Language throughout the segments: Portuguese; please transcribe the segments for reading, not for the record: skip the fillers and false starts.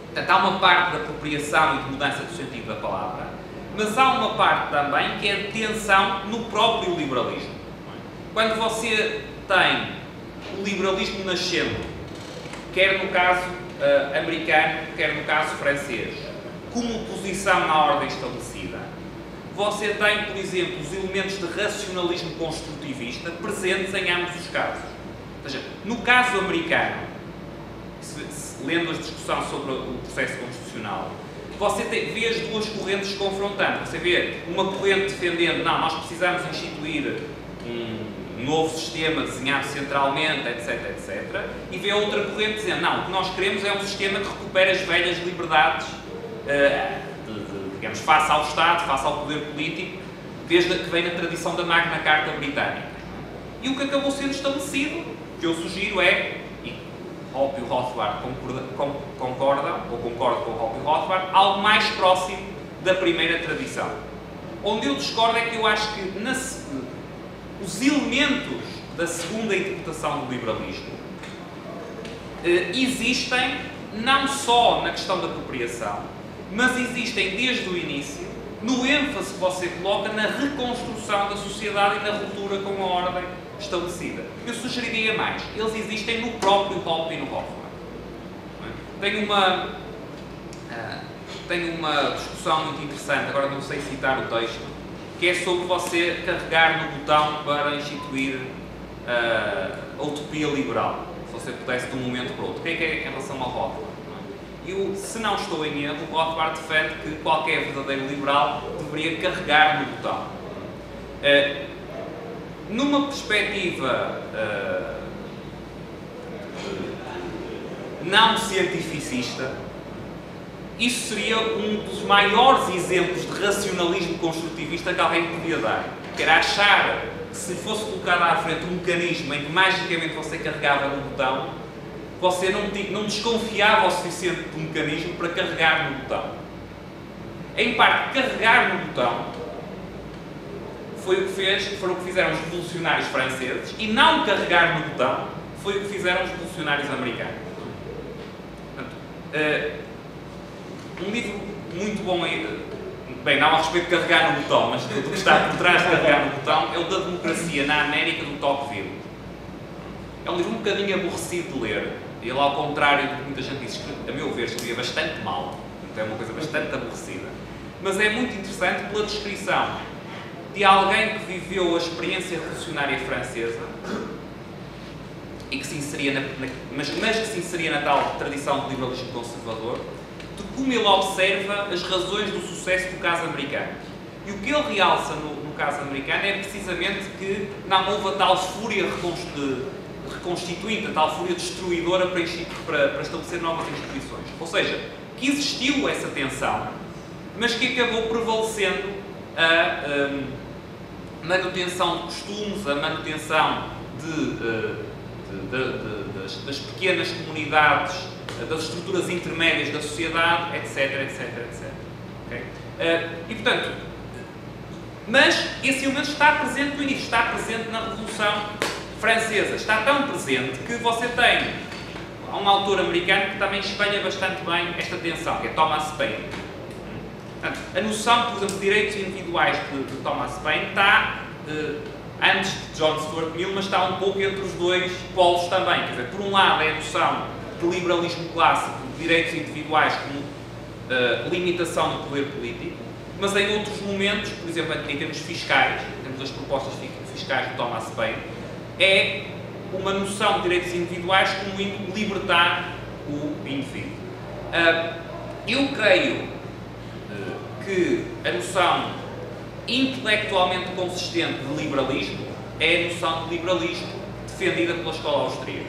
Portanto, há uma parte de apropriação e de mudança do sentido da palavra, mas há uma parte também que é de tensão no próprio liberalismo. Quando você tem o liberalismo nascente, quer no caso americano, quer no caso francês, como oposição à ordem estabelecida, você tem, por exemplo, os elementos de racionalismo construtivista presentes em ambos os casos. Ou seja, no caso americano, lendo a discussão sobre o processo constitucional, você vê as duas correntes confrontando. Você vê uma corrente defendendo, não, nós precisamos instituir um novo sistema desenhado centralmente, etc, etc. E vê outra corrente dizendo, não, o que nós queremos é um sistema que recupere as velhas liberdades, digamos, face ao Estado, face ao poder político, desde que vem na tradição da Magna Carta britânica. E o que acabou sendo estabelecido, que eu sugiro é, Hoppe e o Rothbard concordam com Hoppe e o Rothbard, algo mais próximo da primeira tradição. Onde eu discordo é que eu acho que os elementos da segunda interpretação do liberalismo existem não só na questão da apropriação, mas existem desde o início no ênfase que você coloca na reconstrução da sociedade e na ruptura com a ordem estabelecida. Eu sugeriria mais, eles existem no próprio Hoppe e no Rothbard. Tenho uma discussão muito interessante, agora não sei citar o texto, que é sobre você carregar no botão para instituir a utopia liberal, se você pudesse de um momento para o outro. O que é em relação ao Rothbard? Eu, se não estou em erro, o Rothbard defende que qualquer verdadeiro liberal deveria carregar no botão. Numa perspectiva não cientificista, isso seria um dos maiores exemplos de racionalismo construtivista que alguém podia dar. Que era achar que se fosse colocado à frente um mecanismo em que magicamente você carregava no botão, você não desconfiava o suficiente do mecanismo para carregar no botão. Em parte, carregar no botão foi o que foram o que fizeram os revolucionários franceses, e não carregar no botão foi o que fizeram os revolucionários americanos. Portanto, um livro muito bom aí, bem, não a respeito de carregar no botão, mas do que está por trás de carregar no botão, é o da democracia na América, do Tocqueville. É um livro um bocadinho aborrecido de ler. Ele, ao contrário do que muita gente diz, a meu ver, escrevia bastante mal. Então é uma coisa bastante aborrecida. Mas é muito interessante pela descrição de alguém que viveu a experiência revolucionária francesa e que se inseria mas que se inseria na tal tradição do liberalismo conservador, de como ele observa as razões do sucesso do caso americano. E o que ele realça no caso americano é precisamente que não houve a tal fúria reconstituinte, a tal fúria destruidora para estabelecer novas instituições. Ou seja, que existiu essa tensão, mas que acabou prevalecendo a manutenção de costumes, a manutenção das pequenas comunidades, das estruturas intermédias da sociedade, etc, etc, etc. Okay? E, portanto, mas esse elemento está presente no início, está presente na Revolução Francesa, está tão presente que você tem um autor americano que também espelha bastante bem esta tensão, que é Thomas Paine. Portanto, a noção, por exemplo, de direitos individuais de Thomas Paine está antes de John Stuart Mill, mas está um pouco entre os dois polos também. Quer dizer, por um lado é a noção de liberalismo clássico, de direitos individuais como limitação do poder político, mas em outros momentos, por exemplo, em termos fiscais, temos as propostas fiscais de Thomas Paine, é uma noção de direitos individuais como libertar o indivíduo. Eu creio que a noção intelectualmente consistente de liberalismo é a noção de liberalismo defendida pela escola austríaca.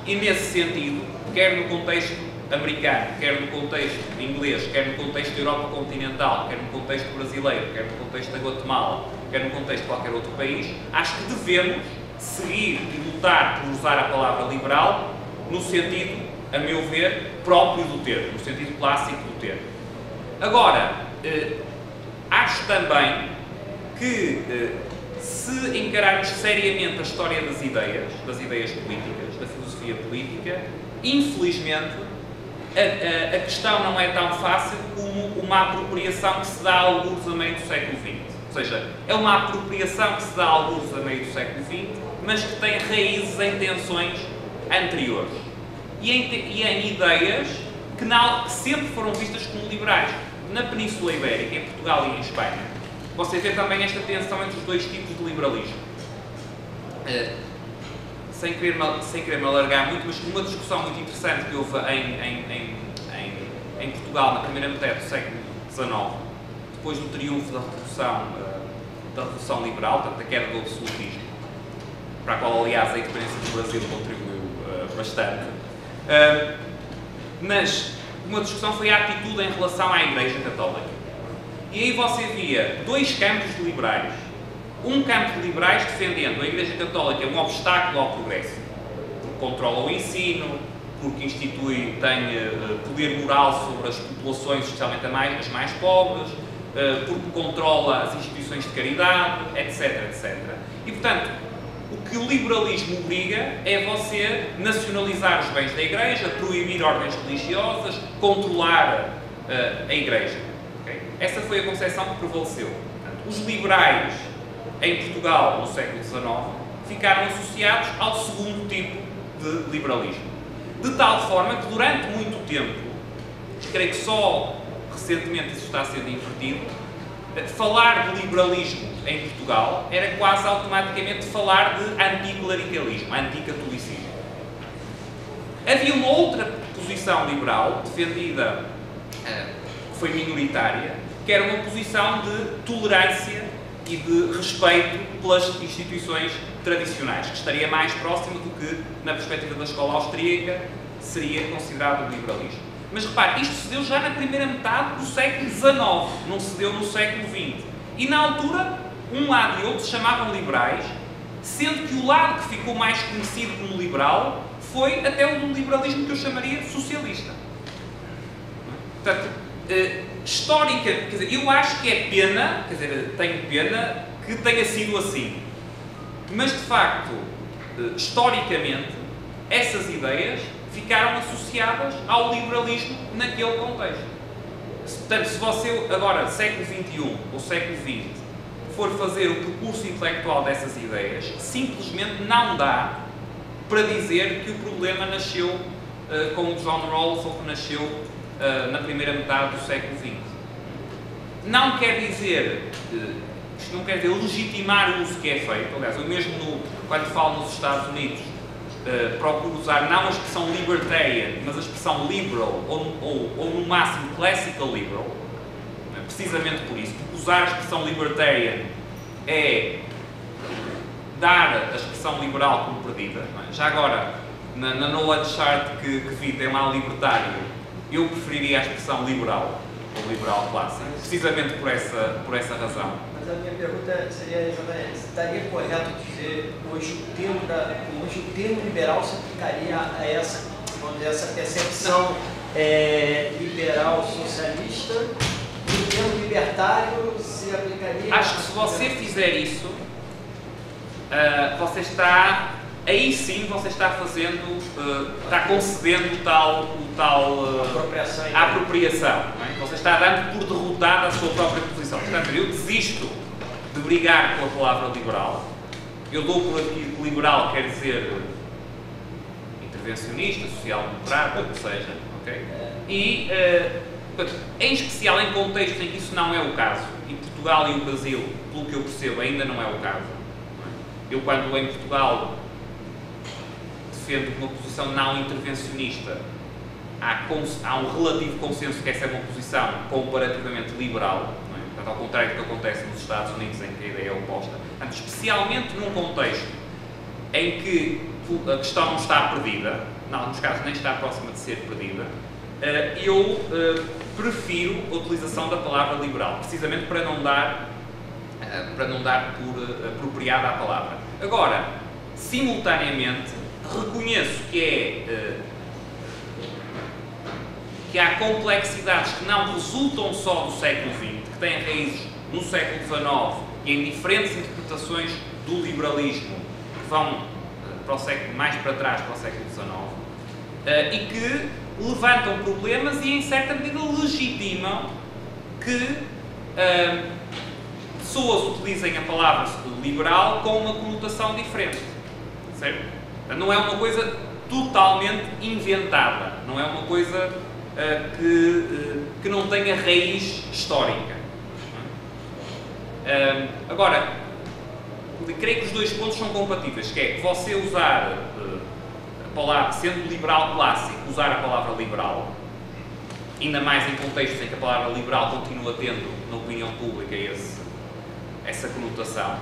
E nesse sentido, quer no contexto americano, quer no contexto inglês, quer no contexto da Europa continental, quer no contexto brasileiro, quer no contexto da Guatemala, quer no contexto de qualquer outro país, acho que devemos seguir e lutar por usar a palavra liberal no sentido, a meu ver, próprio do termo, no sentido clássico do termo. Agora, acho também que se encararmos seriamente a história das ideias políticas, da filosofia política, infelizmente a questão não é tão fácil como uma apropriação que se dá a alguns a meio do século XX. Ou seja, é uma apropriação que se dá a alguns a meio do século XX, mas que tem raízes em tensões anteriores. E em ideias que sempre foram vistas como liberais. Na Península Ibérica, em Portugal e em Espanha, você vê também esta tensão entre os dois tipos de liberalismo. Sem querer me alargar muito, mas uma discussão muito interessante que houve em Portugal na primeira metade do século XIX, depois do triunfo da Revolução Liberal, portanto, da queda do absolutismo, para a qual, aliás, a independência do Brasil contribuiu bastante. Mas uma discussão foi a atitude em relação à Igreja Católica. E aí você via dois campos de liberais. Um campo de liberais defendendo a Igreja Católica um obstáculo ao progresso, porque controla o ensino, porque tem poder moral sobre as populações, especialmente as mais pobres, porque controla as instituições de caridade, etc, etc. E, portanto, o que o liberalismo obriga é você nacionalizar os bens da Igreja, proibir ordens religiosas, controlar a Igreja. Okay? Essa foi a concepção que prevaleceu. Portanto, os liberais em Portugal, no século XIX, ficaram associados ao segundo tipo de liberalismo. De tal forma que, durante muito tempo, creio que só recentemente isso está a ser invertido, falar de liberalismo em Portugal era quase automaticamente falar de anticlericalismo, anticatolicismo. Havia uma outra posição liberal, defendida, que foi minoritária, que era uma posição de tolerância e de respeito pelas instituições tradicionais, que estaria mais próxima do que, na perspectiva da escola austríaca, seria considerado o liberalismo. Mas repare, isto se deu já na primeira metade do século XIX, não se deu no século XX. E na altura, um lado e outro se chamavam liberais, sendo que o lado que ficou mais conhecido como liberal foi até um liberalismo que eu chamaria socialista. Portanto, histórica, quer dizer, eu acho que é pena, quer dizer, tenho pena que tenha sido assim. Mas, de facto, historicamente, essas ideias ficaram associadas ao liberalismo naquele contexto. Portanto, se você agora, século XXI ou século XX, for fazer o percurso intelectual dessas ideias, simplesmente não dá para dizer que o problema nasceu com o John Rawls ou que nasceu na primeira metade do século XX. Não quer dizer, isto não quer dizer legitimar o uso que é feito. Aliás, eu mesmo quando falo nos Estados Unidos procuro usar não a expressão libertarian, mas a expressão liberal ou no máximo classical liberal, precisamente por isso, porque usar a expressão libertarian é dar a expressão liberal como perdida. Já agora, na knowledge chart que vi tem lá libertário, eu preferiria a expressão liberal, ou liberal clássico, precisamente por essa razão. Mas a minha pergunta seria exatamente, estaria correto dizer hoje o termo liberal se aplicaria a essa, vamos dizer, essa percepção liberal socialista, e o termo libertário se aplicaria... Acho que se você fizer isso, você está... Aí sim você está fazendo, está concedendo a apropriação. Não é? Você está dando por derrotada a sua própria posição. Portanto, eu desisto de brigar com a palavra liberal. Eu dou por aqui que liberal quer dizer intervencionista, social-democrata, o que seja. Okay? E, em especial em contextos em que isso não é o caso. E Portugal e o Brasil, pelo que eu percebo, ainda não é o caso. Não é? Eu, quando em Portugal defendo uma posição não intervencionista, há um relativo consenso que essa é uma posição comparativamente liberal, não é? Portanto, ao contrário do que acontece nos Estados Unidos, em que a ideia é oposta. Portanto, especialmente num contexto em que a questão não está perdida, em alguns casos nem está próxima de ser perdida, eu prefiro a utilização da palavra liberal, precisamente para não dar por apropriada a palavra. Agora, simultaneamente, reconheço que há complexidades que não resultam só do século XX, que têm raízes no século XIX e em diferentes interpretações do liberalismo que vão mais para trás, para o século XIX, e que levantam problemas e, em certa medida, legitimam que pessoas utilizem a palavra liberal com uma conotação diferente. Certo? Não é uma coisa totalmente inventada, não é uma coisa que não tenha raiz histórica. Agora, creio que os dois pontos são compatíveis, que é você usar a palavra, sendo liberal clássico, usar a palavra liberal, ainda mais em contextos em que a palavra liberal continua tendo, na opinião pública, essa conotação.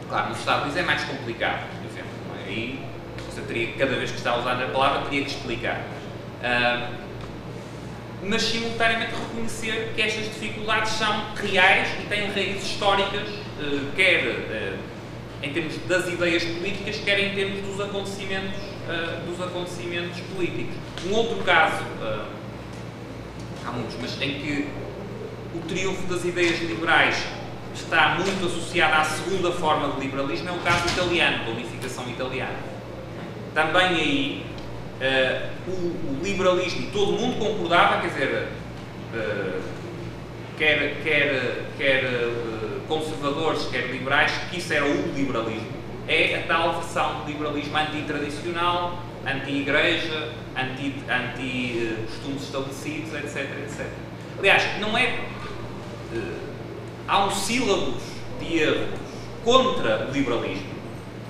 Claro, nos Estados Unidos é mais complicado, por exemplo. Aí você teria, cada vez que está a usar a palavra, teria que explicar. Mas simultaneamente reconhecer que estas dificuldades são reais e têm raízes históricas, quer em termos das ideias políticas, quer em termos dos acontecimentos políticos. Um outro caso, há muitos, mas em que o triunfo das ideias liberais está muito associado à segunda forma de liberalismo é o caso italiano, da unificação italiana. Também aí o liberalismo, todo mundo concordava, quer dizer, quer conservadores, quer liberais, que isso era o liberalismo. É a tal versão de liberalismo antitradicional, anti-igreja, anti-costumes estabelecidos, etc, etc. Aliás, não é... há um sílabus de erros contra o liberalismo,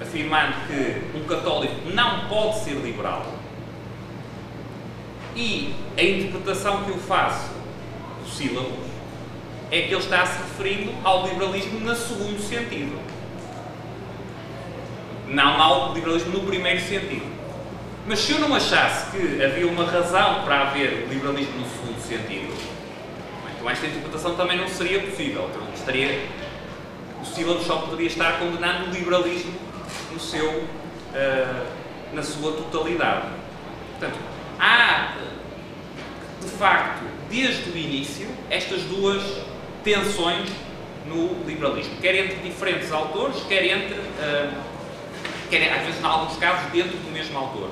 afirmando que um católico não pode ser liberal. E a interpretação que eu faço do sílabus é que ele está se referindo ao liberalismo no segundo sentido. Não ao liberalismo no primeiro sentido. Mas se eu não achasse que havia uma razão para haver liberalismo no segundo sentido, então esta interpretação também não seria possível. Então, o sílabus só poderia estar condenando o liberalismo na sua totalidade. Portanto, há, de facto, desde o início, estas duas tensões no liberalismo, quer entre diferentes autores, quer às vezes, em alguns casos, dentro do mesmo autor.